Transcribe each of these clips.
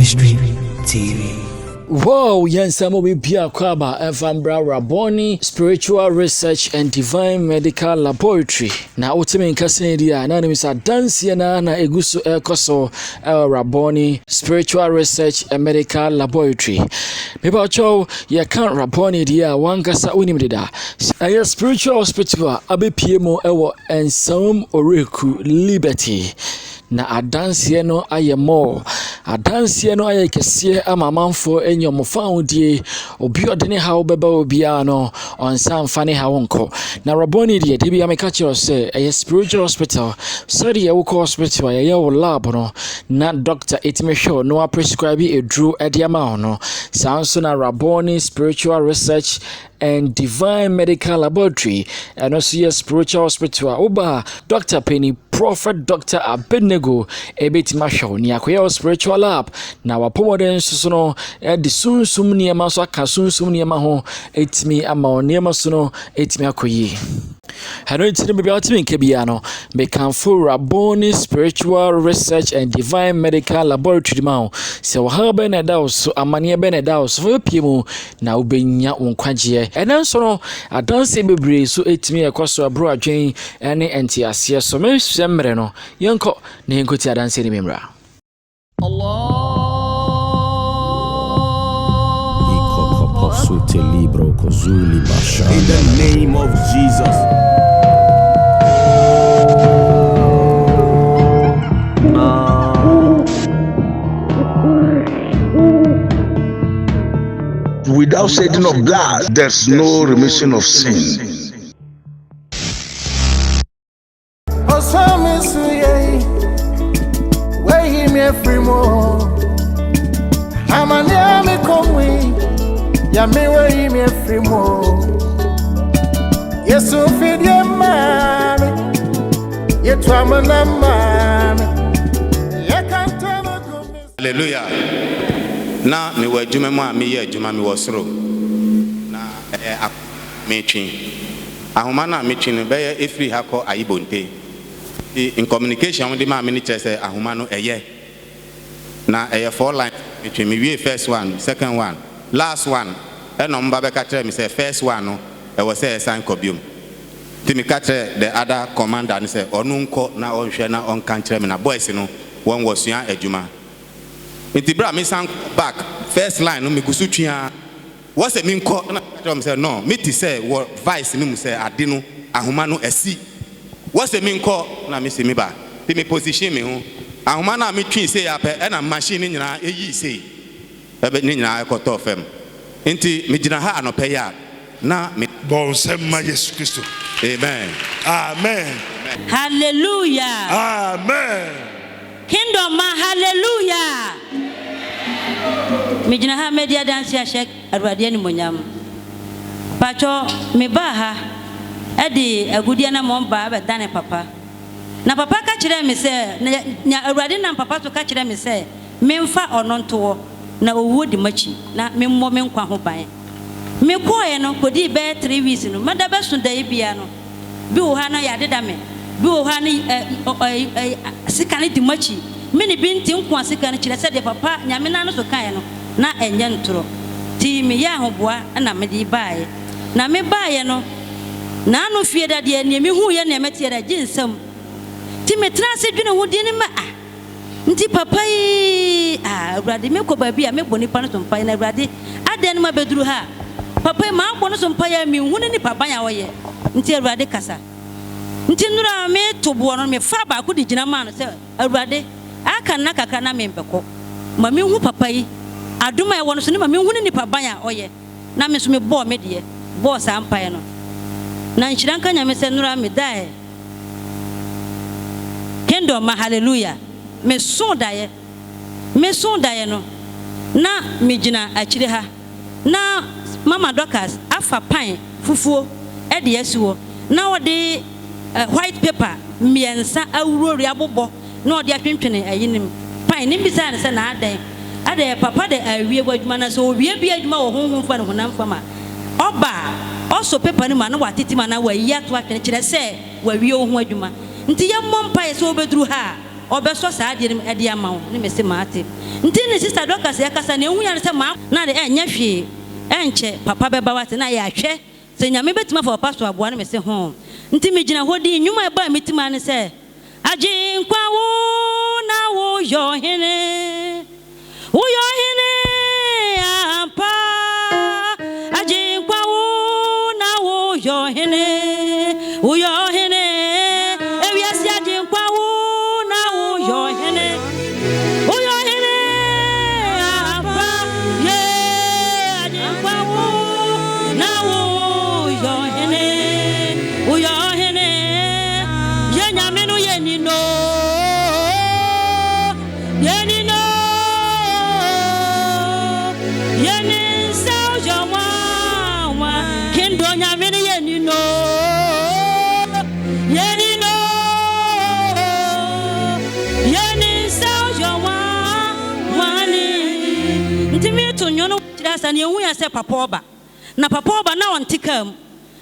Ministry TV. Wow, Yansamo Bibia Kwaba, Evambra Raboni, Spiritual Research and Divine Medical Laboratory. Na ultimate Cassidia, Anonymous Dansiana, na Egusu Ekoso, Raboni, Spiritual Research and Medical Laboratory. People chow, ya can't Raboni dia, Wangasa Unimida. A spiritual hospital, Abe Piemo Ewo, and some Oreku Liberty. Na adansie no ayemo adansie no ayekese amamanfo enyomofa die obi odene hawo beba obia no onsan fane hawo nko na Raboni die de bia meka kire say a spiritual hospital so de wo hospital ye wo lab no na doctor etimehwe no prescribe edru ediama no sanso na Raboni Spiritual Research and Divine Medical Laboratory and also spiritual hospital oba Dr Penny Prophet Dr Abednego ebetima show ni akoya spiritual lab na wapomoden so no de sunsum niema so aka sunsum niema ho etimi ama niema so no etimi akoyi hano ntire bibia otimi nke bia no be kanfo Raboni Spiritual Research and Divine Medical Laboratory ma se wo ha be na da so amane be na da so fo piemu na ubenya wonkwagie enen so no adanse bebre so etimi ekoso abro adwen ene entiase so me semre no yenko ne yenkoti adanse ni memra Allah in the name of Jesus. Without shedding of blood, there's no remission of sin. Hallelujah. Na me wa djuma ma me ye djuma me wo soro na me twi ahoma na me twi no be ye efri ha ko ayibonte in communication de ma me ni chese ahoma no eye na eye 4 line me twi me wie first one second one last one e no mba be ka kire me say first one no e wo say sign kobium ti me ka kire the other commander ni say onu nko na onhwe na on kan kire me na boys no won wo sua adwuma. Iti bra me sang back first line no me gusu twia what's a mean call na tell me say no me ti say what vice ni mu say ade no ahoma no asi what's a mean call na me say me ba ti me position me ho ahoma na me twi say ape e na machine ni nyina eyi say ebe ni nyina ekoto fam enti me gina ha anope ya na me Bon sema Jesus Christ. Amen. Amen. Hallelujah. Amen. Kingdom ma hallelujah. Mijina ha media dance ya shek arwade ni monyam. Pacho me ba ha edi agudia na momba ba dane papa. Na papa ka kire me se nya arwade na papa to ka kire me se memfa ononto na owo di machi na memmo me nkwa ho ban. Me koye no kodi be 3 weeks no mada be so dai bia no. Bi wo ha na ya deda me. Bi wo ha ni sikane di machi mini binti nkwa sikane kire se de papa nyame na no so kan no na enye ntoro ti me ya hoboa na me di baaye na me baaye no na no fie da de ne me hu ye ne mete da ginsam ti me tra se dwene ho di ne ma nti papa yi awrade me ko ba bia me boni pa no so mpa na awrade ade no ma beduru ha papa ma agbo no so mpa ya me hu ne ni papa ya wo ye nti awrade kasa nti nura me to bo no me fa ba ko di gina ma no se awrade aka na kaka na me mbeko ma me hu papa yi aduma e wono so ne ma me hu ne nipa ban a oye na me so me bo me de bo sa mpa no na nchiran ka nya me se nura me dai kendo ma hallelujah me so daye no na me gina akire ha na mama dokas afa pan fufuo e de asiwo na wode white paper miensa awurori abobo na odi atwentwene ayinim pan ni bisa ne se na adan ade papa de awie gwadwuma na so wie bia adwuma wo honhom fa ne honam fama oba oso paper ni ma na watiti ma na wa yi ato atwene kire se wa wie ho adwuma nti ye mmom pa ye se obeduru ha obeso saa de e de ama wo ne me se maate nti ne sister doctor se yakasa ne hu ya se ma na de enya hwe enche papa beba wate na ya hwe se nyame betima for pastor aboa ne me se ho nti me gina hodi nwuma e ba metima ne se ajinkwa wo na wo yo hene apa ajinkwa wo na wo yo hene ewiasi ajinkwa wo na wo yo hene apa ye ajinkwa wo na wo yo hene ye nyame no ye ni no Sani ehu ya se papa oba na papa oba na ontikam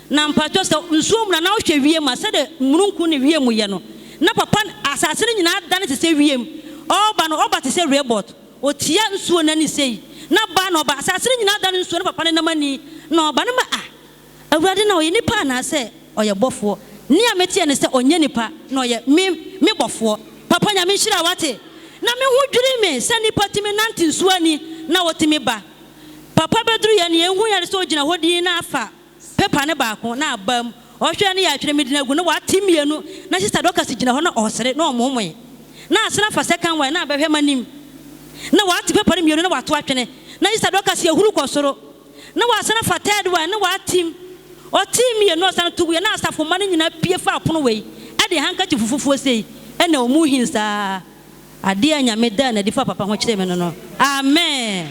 na mpacho se nsuom na na ohwe wiem ase de murunku ne wiem ye no na papa asase ne nyina da ne se wiem oba no oba te se robot otia nsuo na ni sei na ba no oba asase ne nyina da ne nsuo ne papa ne namani na oba ne ma awurade na oye nipa na se oye bofo ni ametie ne se onye nipa na oye me bofo papa nya me hira wate na me hu dwiri me se nipa timi nante nsuo ani na wotimi ba papa bedru ya ne ehu ya so gina hodi na afa pepa ne baako na abam ohwe ne ya twere medina gu ne watimienu na sister doctor gina ho na osere na omomoe na asena fa second one na abehwe manim na wati pepa ne mienu na wato atwene na sister doctor ya huru kosoro na wasena fa third one na watim otimienu osana tugu ya na asafo mane nyina pie fa apono wei ade hankachi fufufuo sei ena omu hinsa ade anyame da na difa papa ho kire me no amen.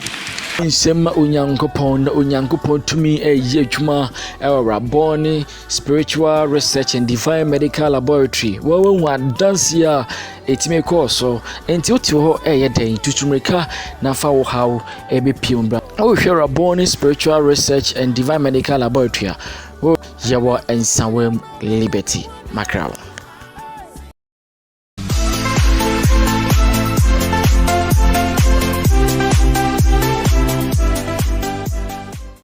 Nsema unyankopon tumi eye adwuma Raboni Spiritual Research and Divine Medical Laboratory wo adanse a etime course enti otiho eye den tutumrika na fa wo hawo ebepiem bra wo hwe Raboni Spiritual Research and Divine Medical Laboratory wo yewo ensawem Liberty Macral.